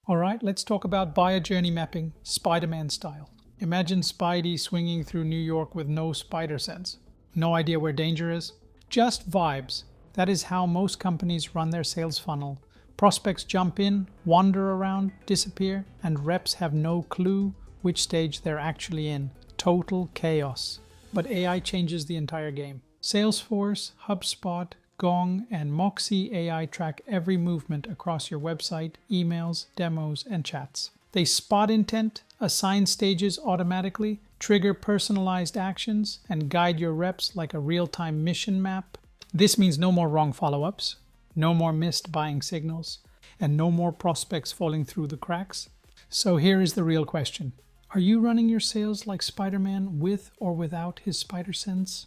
All right, let's talk about buyer journey mapping, Spider-Man style. Imagine Spidey swinging through New York with no spider sense. No idea where danger is? Just vibes. That is how most companies run their sales funnel. Prospects jump in, wander around, disappear, and reps have no clue which stage they're actually in. Total chaos. But AI changes the entire game. Salesforce, HubSpot, Gong, and moksy.ai track every movement across your website, emails, demos, and chats. They spot intent, assign stages automatically, trigger personalized actions, and guide your reps like a real-time mission map. This means no more wrong follow-ups, no more missed buying signals, and no more prospects falling through the cracks. So here is the real question. Are you running your sales like Spider-Man with or without his spider sense?